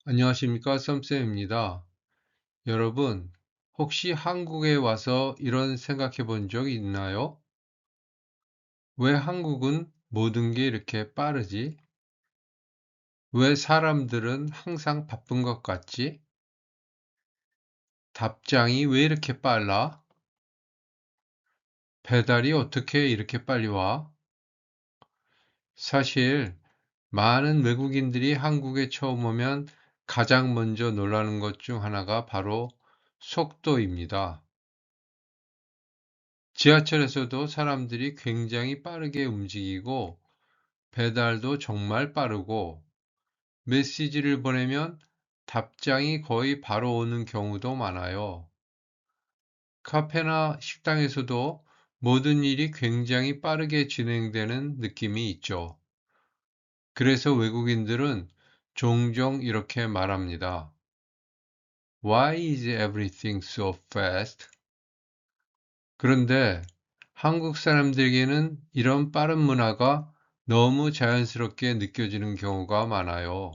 안녕하십니까, 썸쌤입니다. 여러분, 혹시 한국에 와서 이런 생각해 본 적 있나요? 왜 한국은 모든 게 이렇게 빠르지? 왜 사람들은 항상 바쁜 것 같지? 답장이 왜 이렇게 빨라? 배달이 어떻게 이렇게 빨리 와? 사실 많은 외국인들이 한국에 처음 오면 가장 먼저 놀라는 것 중 하나가 바로 속도입니다. 지하철에서도 사람들이 굉장히 빠르게 움직이고 배달도 정말 빠르고 메시지를 보내면 답장이 거의 바로 오는 경우도 많아요. 카페나 식당에서도 모든 일이 굉장히 빠르게 진행되는 느낌이 있죠. 그래서 외국인들은 종종 이렇게 말합니다. Why is everything so fast? 그런데 한국 사람들에게는 이런 빠른 문화가 너무 자연스럽게 느껴지는 경우가 많아요.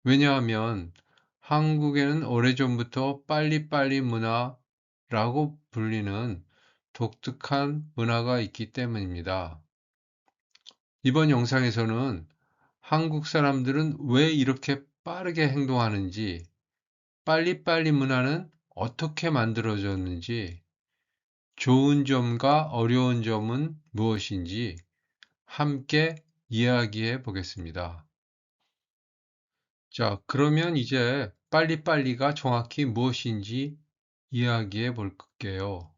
왜냐하면 한국에는 오래전부터 빨리빨리 문화라고 불리는 독특한 문화가 있기 때문입니다. 이번 영상에서는 한국 사람들은 왜 이렇게 빠르게 행동하는지, 빨리빨리 문화는 어떻게 만들어졌는지, 좋은 점과 어려운 점은 무엇인지 함께 이야기해 보겠습니다. 자, 그러면 이제 빨리빨리가 정확히 무엇인지 이야기해 볼게요.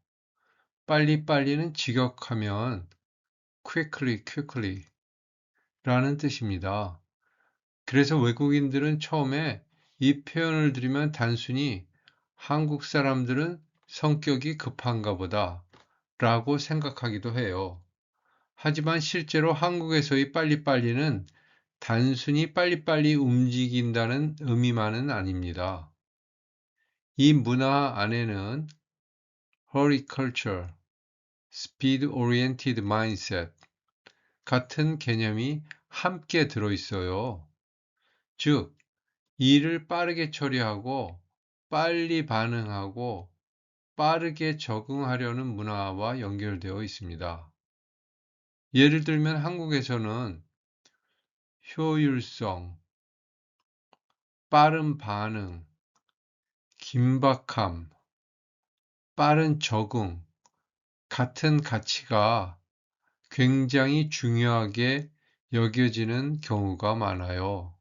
빨리빨리는 직역하면 quickly 라는 뜻입니다. 그래서 외국인들은 처음에 이 표현을 들으면 단순히 한국 사람들은 성격이 급한가 보다 라고 생각하기도 해요. 하지만 실제로 한국에서의 빨리빨리는 단순히 빨리빨리 움직인다는 의미만은 아닙니다. 이 문화 안에는 Hurry Culture, Speed Oriented Mindset 같은 개념이 함께 들어있어요. 즉, 일을 빠르게 처리하고 빨리 반응하고 빠르게 적응하려는 문화와 연결되어 있습니다. 예를 들면 한국에서는 효율성, 빠른 반응, 긴박함, 빠른 적응 같은 가치가 굉장히 중요하게 여겨지는 경우가 많아요.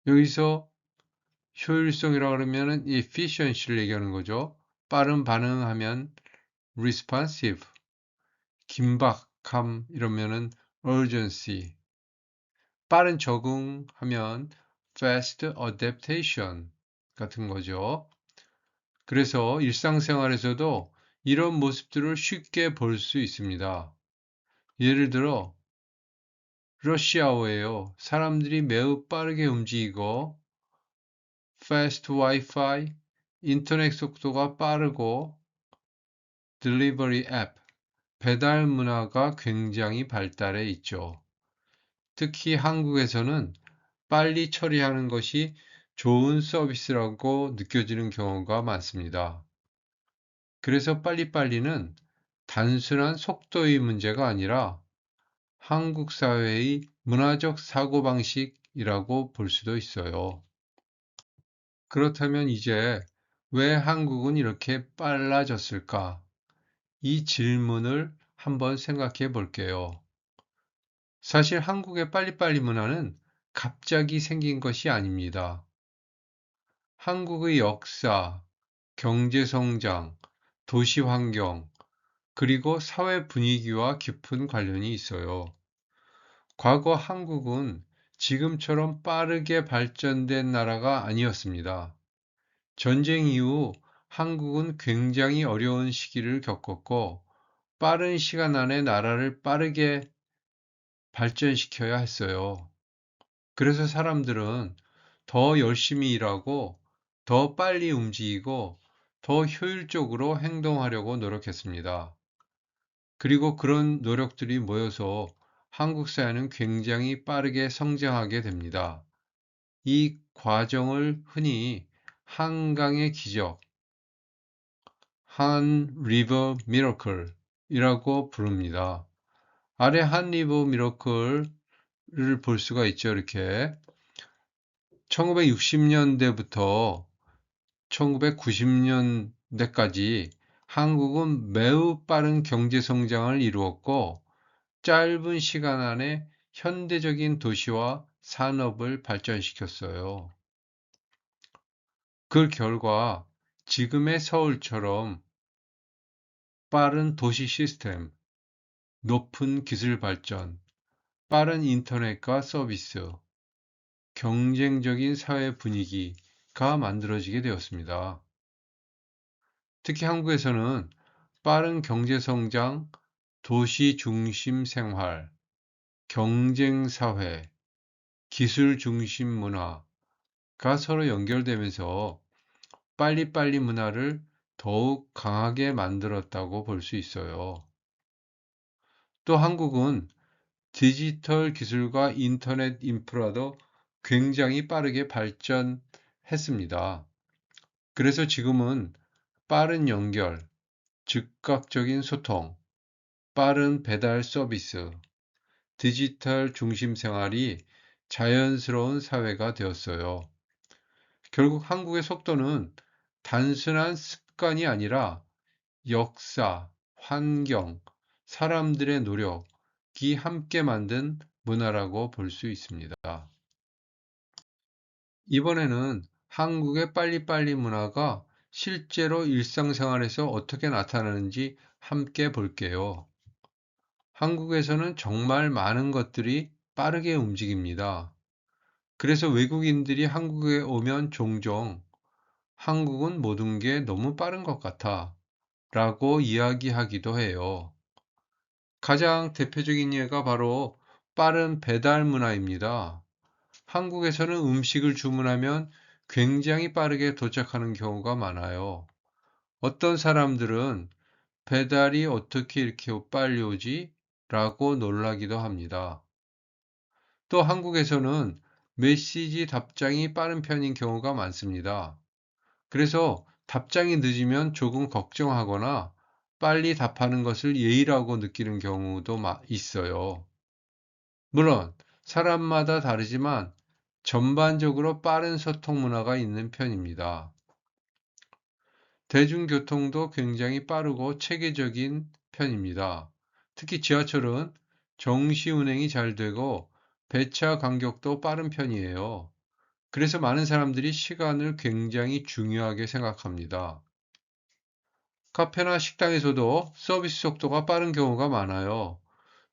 여기서 효율성이라고 그러면은 efficiency를 얘기하는 거죠. 빠른 반응하면 responsive, 긴박함 이러면은 urgency, 빠른 적응하면 fast adaptation 같은 거죠. 그래서 일상생활에서도 이런 모습들을 쉽게 볼 수 있습니다. 예를 들어 러시아어예요. 사람들이 매우 빠르게 움직이고 fast Wi-Fi, 인터넷 속도가 빠르고 delivery 앱, 배달 문화가 굉장히 발달해 있죠. 특히 한국에서는 빨리 처리하는 것이 좋은 서비스라고 느껴지는 경우가 많습니다. 그래서 빨리빨리는 단순한 속도의 문제가 아니라 한국 사회의 문화적 사고방식이라고 볼 수도 있어요. 그렇다면 이제 왜 한국은 이렇게 빨라졌을까? 이 질문을 한번 생각해 볼게요. 사실 한국의 빨리빨리 문화는 갑자기 생긴 것이 아닙니다. 한국의 역사, 경제 성장, 도시 환경, 그리고 사회 분위기와 깊은 관련이 있어요. 과거 한국은 지금처럼 빠르게 발전된 나라가 아니었습니다. 전쟁 이후 한국은 굉장히 어려운 시기를 겪었고, 빠른 시간 안에 나라를 빠르게 발전시켜야 했어요. 그래서 사람들은 더 열심히 일하고, 더 빨리 움직이고, 더 효율적으로 행동하려고 노력했습니다. 그리고 그런 노력들이 모여서 한국 사회는 굉장히 빠르게 성장하게 됩니다. 이 과정을 흔히 한강의 기적, 한 리버 미러클이라고 부릅니다. 아래 한 리버 미러클을 볼 수가 있죠. 이렇게 1960년대부터 1990년대까지 한국은 매우 빠른 경제 성장을 이루었고 짧은 시간 안에 현대적인 도시와 산업을 발전시켰어요. 그 결과 지금의 서울처럼 빠른 도시 시스템, 높은 기술 발전, 빠른 인터넷과 서비스, 경쟁적인 사회 분위기가 만들어지게 되었습니다. 특히 한국에서는 빠른 경제 성장, 도시 중심 생활, 경쟁 사회, 기술 중심 문화가 서로 연결되면서 빨리빨리 문화를 더욱 강하게 만들었다고 볼 수 있어요. 또 한국은 디지털 기술과 인터넷 인프라도 굉장히 빠르게 발전했습니다. 그래서 지금은 빠른 연결, 즉각적인 소통, 빠른 배달 서비스, 디지털 중심 생활이 자연스러운 사회가 되었어요. 결국 한국의 속도는 단순한 습관이 아니라 역사, 환경, 사람들의 노력이 함께 만든 문화라고 볼 수 있습니다. 이번에는 한국의 빨리빨리 문화가 실제로 일상생활에서 어떻게 나타나는지 함께 볼게요. 한국에서는 정말 많은 것들이 빠르게 움직입니다. 그래서 외국인들이 한국에 오면 종종 한국은 모든 게 너무 빠른 것 같아 라고 이야기하기도 해요. 가장 대표적인 예가 바로 빠른 배달 문화입니다. 한국에서는 음식을 주문하면 굉장히 빠르게 도착하는 경우가 많아요. 어떤 사람들은 배달이 어떻게 이렇게 빨리 오지? 라고 놀라기도 합니다. 또 한국에서는 메시지 답장이 빠른 편인 경우가 많습니다. 그래서 답장이 늦으면 조금 걱정하거나 빨리 답하는 것을 예의라고 느끼는 경우도 있어요. 물론 사람마다 다르지만 전반적으로 빠른 소통 문화가 있는 편입니다. 대중교통도 굉장히 빠르고 체계적인 편입니다. 특히 지하철은 정시 운행이 잘 되고 배차 간격도 빠른 편이에요. 그래서 많은 사람들이 시간을 굉장히 중요하게 생각합니다. 카페나 식당에서도 서비스 속도가 빠른 경우가 많아요.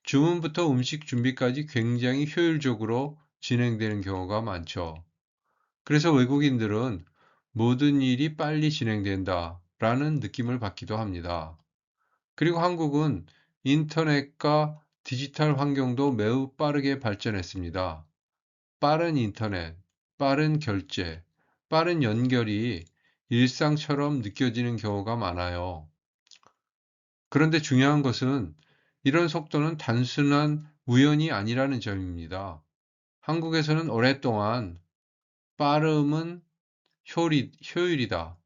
주문부터 음식 준비까지 굉장히 효율적으로 진행되는 경우가 많죠. 그래서 외국인들은 모든 일이 빨리 진행된다 라는 느낌을 받기도 합니다. 그리고 한국은 인터넷과 디지털 환경도 매우 빠르게 발전했습니다. 빠른 인터넷, 빠른 결제, 빠른 연결이 일상처럼 느껴지는 경우가 많아요. 그런데 중요한 것은 이런 속도는 단순한 우연이 아니라는 점입니다. 한국에서는 오랫동안 빠름은 효율이다.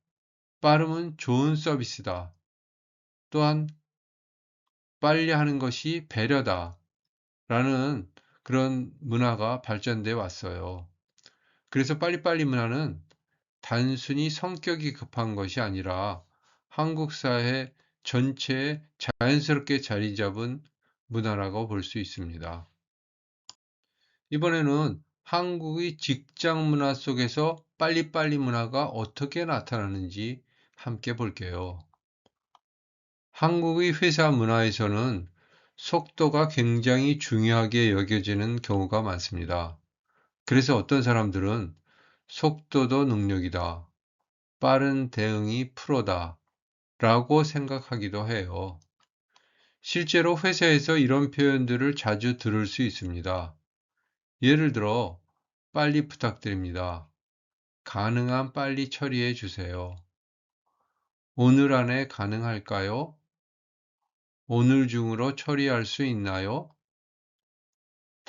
빠름은 좋은 서비스다. 또한 빨리 하는 것이 배려다. 라는 그런 문화가 발전돼 왔어요. 그래서 빨리빨리 문화는 단순히 성격이 급한 것이 아니라 한국 사회 전체에 자연스럽게 자리 잡은 문화라고 볼 수 있습니다. 이번에는 한국의 직장 문화 속에서 빨리빨리 문화가 어떻게 나타나는지 함께 볼게요. 한국의 회사 문화에서는 속도가 굉장히 중요하게 여겨지는 경우가 많습니다. 그래서 어떤 사람들은 속도도 능력이다. 빠른 대응이 프로다. 라고 생각하기도 해요. 실제로 회사에서 이런 표현들을 자주 들을 수 있습니다. 예를 들어, 빨리 부탁드립니다. 가능한 빨리 처리해 주세요. 오늘 안에 가능할까요? 오늘 중으로 처리할 수 있나요?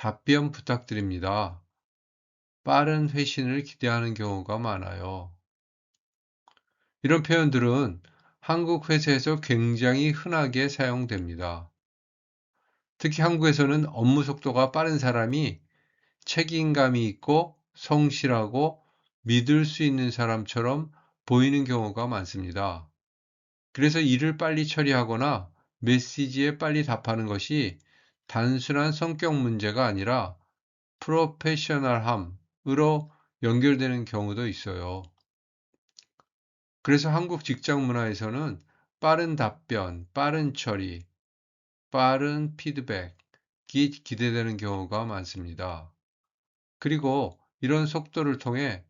답변 부탁드립니다. 빠른 회신을 기대하는 경우가 많아요. 이런 표현들은 한국 회사에서 굉장히 흔하게 사용됩니다. 특히 한국에서는 업무 속도가 빠른 사람이 책임감이 있고 성실하고 믿을 수 있는 사람처럼 보이는 경우가 많습니다. 그래서 일을 빨리 처리하거나 메시지에 빨리 답하는 것이 단순한 성격 문제가 아니라 프로페셔널함으로 연결되는 경우도 있어요. 그래서 한국 직장 문화에서는 빠른 답변, 빠른 처리, 빠른 피드백이 기대되는 경우가 많습니다. 그리고 이런 속도를 통해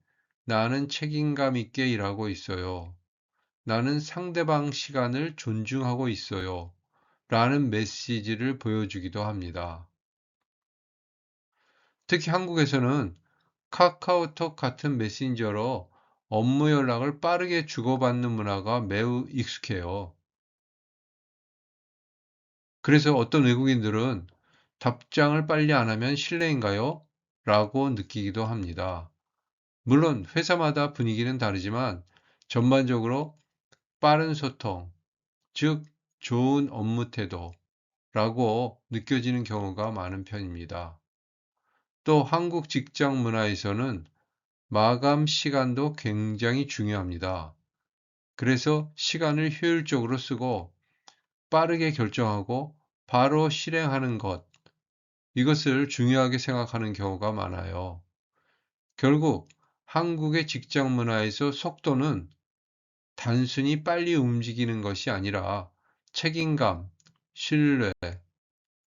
나는 책임감 있게 일하고 있어요. 나는 상대방 시간을 존중하고 있어요. 라는 메시지를 보여주기도 합니다. 특히 한국에서는 카카오톡 같은 메신저로 업무 연락을 빠르게 주고받는 문화가 매우 익숙해요. 그래서 어떤 외국인들은 답장을 빨리 안 하면 실례인가요? 라고 느끼기도 합니다. 물론 회사마다 분위기는 다르지만 전반적으로 빠른 소통, 즉 좋은 업무 태도라고 느껴지는 경우가 많은 편입니다. 또 한국 직장 문화에서는 마감 시간도 굉장히 중요합니다. 그래서 시간을 효율적으로 쓰고 빠르게 결정하고 바로 실행하는 것, 이것을 중요하게 생각하는 경우가 많아요. 결국 한국의 직장 문화에서 속도는 단순히 빨리 움직이는 것이 아니라 책임감, 신뢰,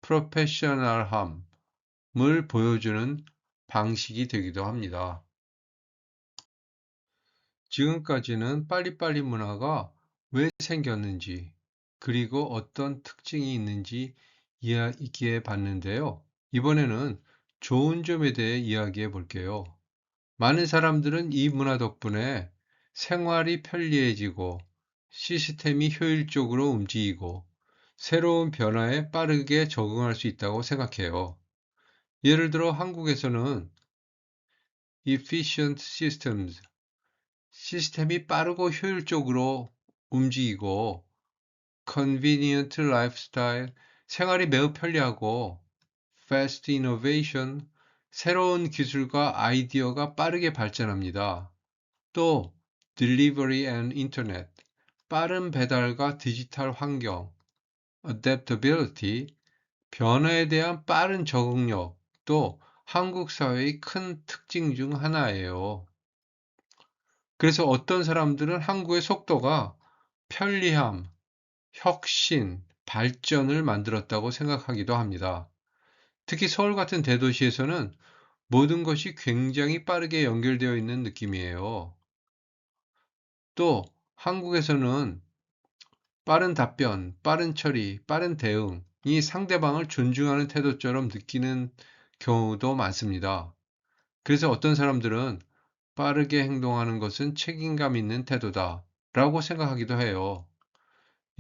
프로페셔널함을 보여주는 방식이 되기도 합니다. 지금까지는 빨리빨리 문화가 왜 생겼는지, 그리고 어떤 특징이 있는지 이야기해 봤는데요. 이번에는 좋은 점에 대해 이야기해 볼게요. 많은 사람들은 이 문화 덕분에 생활이 편리해지고 시스템이 효율적으로 움직이고 새로운 변화에 빠르게 적응할 수 있다고 생각해요. 예를 들어 한국에서는 efficient systems, 시스템이 빠르고 효율적으로 움직이고 convenient lifestyle, 생활이 매우 편리하고 fast innovation, 새로운 기술과 아이디어가 빠르게 발전합니다. 또 delivery and internet, 빠른 배달과 디지털 환경, adaptability, 변화에 대한 빠른 적응력, 또 한국 사회의 큰 특징 중 하나예요. 그래서 어떤 사람들은 한국의 속도가 편리함, 혁신, 발전을 만들었다고 생각하기도 합니다. 특히 서울 같은 대도시에서는 모든 것이 굉장히 빠르게 연결되어 있는 느낌이에요. 또 한국에서는 빠른 답변, 빠른 처리, 빠른 대응이 상대방을 존중하는 태도처럼 느끼는 경우도 많습니다. 그래서 어떤 사람들은 빠르게 행동하는 것은 책임감 있는 태도다 라고 생각하기도 해요.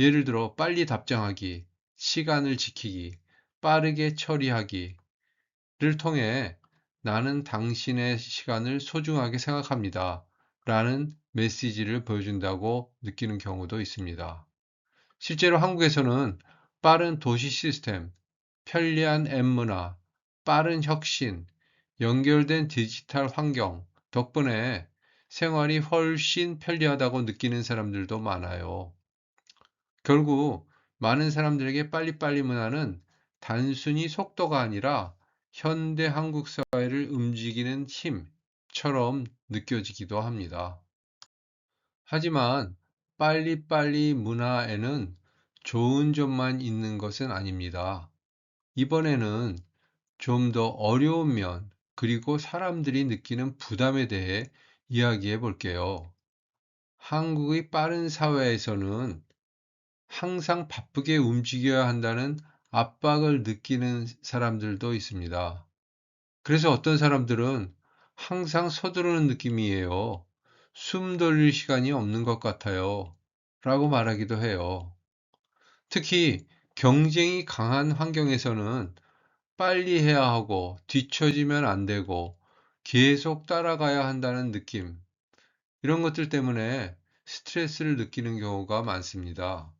예를 들어 빨리 답장하기, 시간을 지키기, 빠르게 처리하기를 통해 나는 당신의 시간을 소중하게 생각합니다 라는 메시지를 보여준다고 느끼는 경우도 있습니다. 실제로 한국에서는 빠른 도시 시스템, 편리한 앱 문화, 빠른 혁신, 연결된 디지털 환경 덕분에 생활이 훨씬 편리하다고 느끼는 사람들도 많아요. 결국 많은 사람들에게 빨리빨리 문화는 단순히 속도가 아니라 현대 한국 사회를 움직이는 힘처럼 느껴지기도 합니다. 하지만 빨리빨리 문화에는 좋은 점만 있는 것은 아닙니다. 이번에는 좀 더 어려운 면, 그리고 사람들이 느끼는 부담에 대해 이야기해 볼게요. 한국의 빠른 사회에서는 항상 바쁘게 움직여야 한다는 압박을 느끼는 사람들도 있습니다. 그래서 어떤 사람들은 항상 서두르는 느낌이에요. 숨 돌릴 시간이 없는 것 같아요. 라고 말하기도 해요. 특히 경쟁이 강한 환경에서는 빨리 해야 하고 뒤처지면 안 되고 계속 따라가야 한다는 느낌. 이런 것들 때문에 스트레스를 느끼는 경우가 많습니다.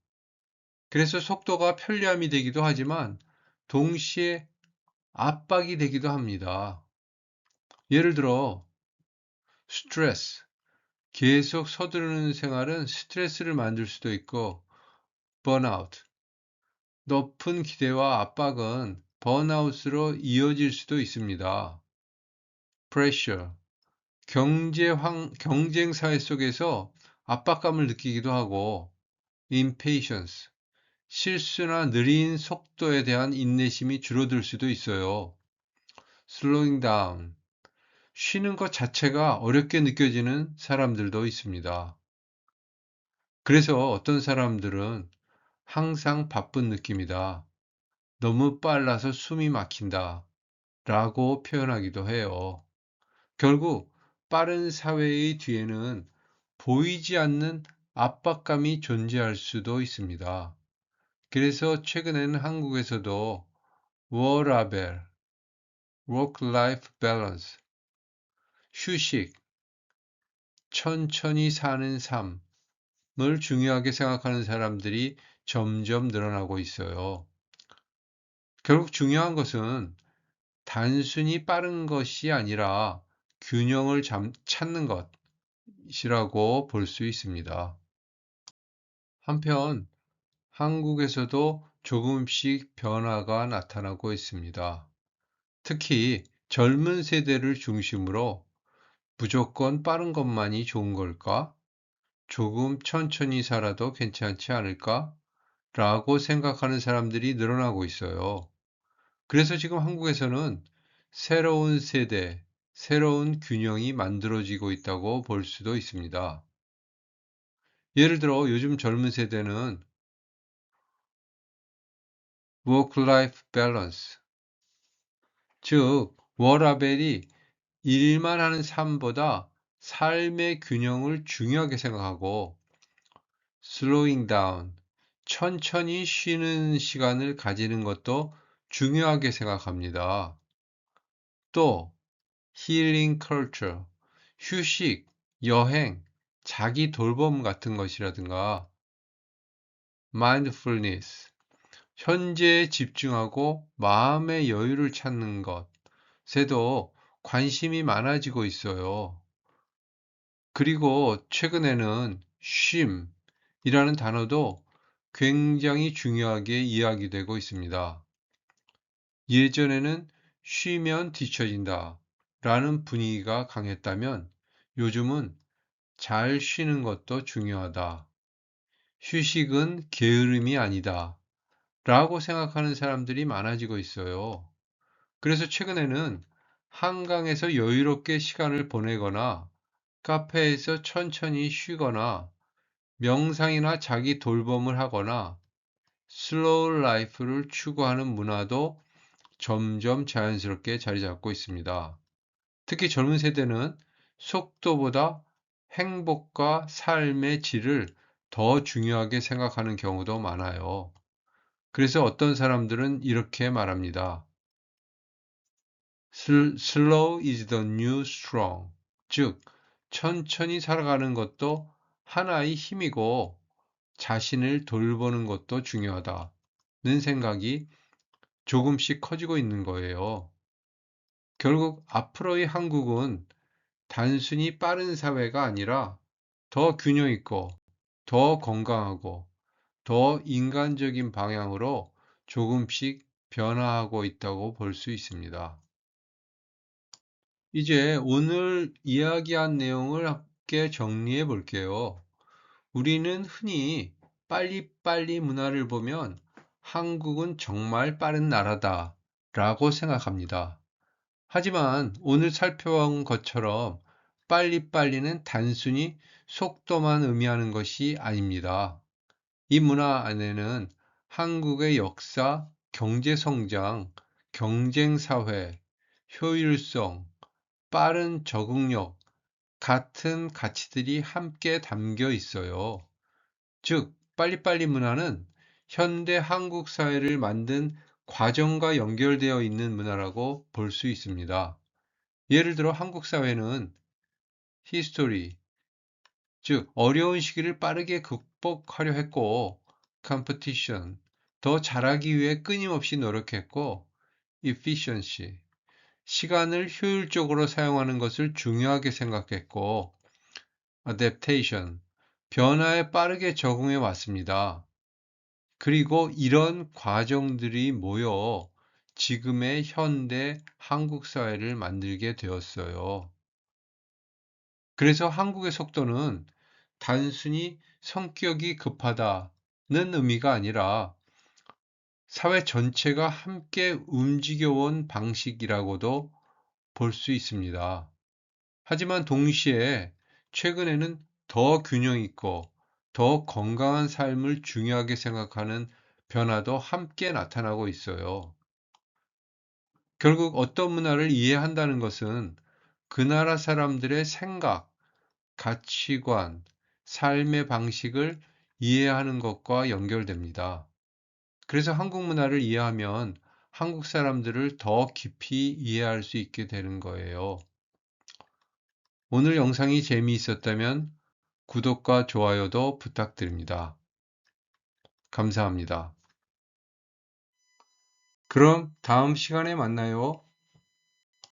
그래서 속도가 편리함이 되기도 하지만 동시에 압박이 되기도 합니다. 예를 들어 스트레스, 계속 서두르는 생활은 스트레스를 만들 수도 있고 번아웃, 높은 기대와 압박은 번아웃으로 이어질 수도 있습니다. 프레셔, 경쟁 사회 속에서 압박감을 느끼기도 하고 impatience, 실수나 느린 속도에 대한 인내심이 줄어들 수도 있어요. slowing down, 쉬는 것 자체가 어렵게 느껴지는 사람들도 있습니다. 그래서 어떤 사람들은 항상 바쁜 느낌이다. 너무 빨라서 숨이 막힌다. 라고 표현하기도 해요. 결국 빠른 사회의 뒤에는 보이지 않는 압박감이 존재할 수도 있습니다. 그래서 최근에는 한국에서도 워라밸, work-life balance, 휴식, 천천히 사는 삶을 중요하게 생각하는 사람들이 점점 늘어나고 있어요. 결국 중요한 것은 단순히 빠른 것이 아니라 균형을 찾는 것이라고 볼 수 있습니다. 한편 한국에서도 조금씩 변화가 나타나고 있습니다. 특히 젊은 세대를 중심으로 무조건 빠른 것만이 좋은 걸까? 조금 천천히 살아도 괜찮지 않을까? 라고 생각하는 사람들이 늘어나고 있어요. 그래서 지금 한국에서는 새로운 세대, 새로운 균형이 만들어지고 있다고 볼 수도 있습니다. 예를 들어 요즘 젊은 세대는 work-life balance, 즉 워라밸이 일만 하는 삶보다 삶의 균형을 중요하게 생각하고 slowing down, 천천히 쉬는 시간을 가지는 것도 중요하게 생각합니다. 또 힐링 컬처, 휴식, 여행, 자기 돌봄 같은 것이라든가 마인드풀니스, 현재에 집중하고 마음의 여유를 찾는 것에도 관심이 많아지고 있어요. 그리고 최근에는 쉼이라는 단어도 굉장히 중요하게 이야기되고 있습니다. 예전에는 쉬면 뒤처진다 라는 분위기가 강했다면 요즘은 잘 쉬는 것도 중요하다. 휴식은 게으름이 아니다. 라고 생각하는 사람들이 많아지고 있어요. 그래서 최근에는 한강에서 여유롭게 시간을 보내거나 카페에서 천천히 쉬거나 명상이나 자기 돌봄을 하거나 슬로우 라이프를 추구하는 문화도 점점 자연스럽게 자리 잡고 있습니다. 특히 젊은 세대는 속도보다 행복과 삶의 질을 더 중요하게 생각하는 경우도 많아요. 그래서 어떤 사람들은 이렇게 말합니다. Slow is the new strong. 즉, 천천히 살아가는 것도 하나의 힘이고 자신을 돌보는 것도 중요하다는 생각이 조금씩 커지고 있는 거예요. 결국 앞으로의 한국은 단순히 빠른 사회가 아니라 더 균형 있고, 더 건강하고, 더 인간적인 방향으로 조금씩 변화하고 있다고 볼 수 있습니다. 이제 오늘 이야기한 내용을 함께 정리해 볼게요. 우리는 흔히 빨리빨리 문화를 보면 한국은 정말 빠른 나라다 라고 생각합니다. 하지만 오늘 살펴본 것처럼 빨리빨리는 단순히 속도만 의미하는 것이 아닙니다. 이 문화 안에는 한국의 역사, 경제 성장, 경쟁 사회, 효율성, 빠른 적응력 같은 가치들이 함께 담겨 있어요. 즉, 빨리빨리 문화는 현대 한국 사회를 만든 과정과 연결되어 있는 문화라고 볼 수 있습니다. 예를 들어 한국 사회는 history, 즉 어려운 시기를 빠르게 극복하려 했고 competition, 더 잘하기 위해 끊임없이 노력했고 efficiency, 시간을 효율적으로 사용하는 것을 중요하게 생각했고 adaptation, 변화에 빠르게 적응해 왔습니다. 그리고 이런 과정들이 모여 지금의 현대 한국 사회를 만들게 되었어요. 그래서 한국의 속도는 단순히 성격이 급하다는 의미가 아니라 사회 전체가 함께 움직여온 방식이라고도 볼 수 있습니다. 하지만 동시에 최근에는 더 균형 있고 더 건강한 삶을 중요하게 생각하는 변화도 함께 나타나고 있어요. 결국 어떤 문화를 이해한다는 것은 그 나라 사람들의 생각, 가치관, 삶의 방식을 이해하는 것과 연결됩니다. 그래서 한국 문화를 이해하면 한국 사람들을 더 깊이 이해할 수 있게 되는 거예요. 오늘 영상이 재미있었다면 구독과 좋아요도 부탁드립니다. 감사합니다. 그럼 다음 시간에 만나요.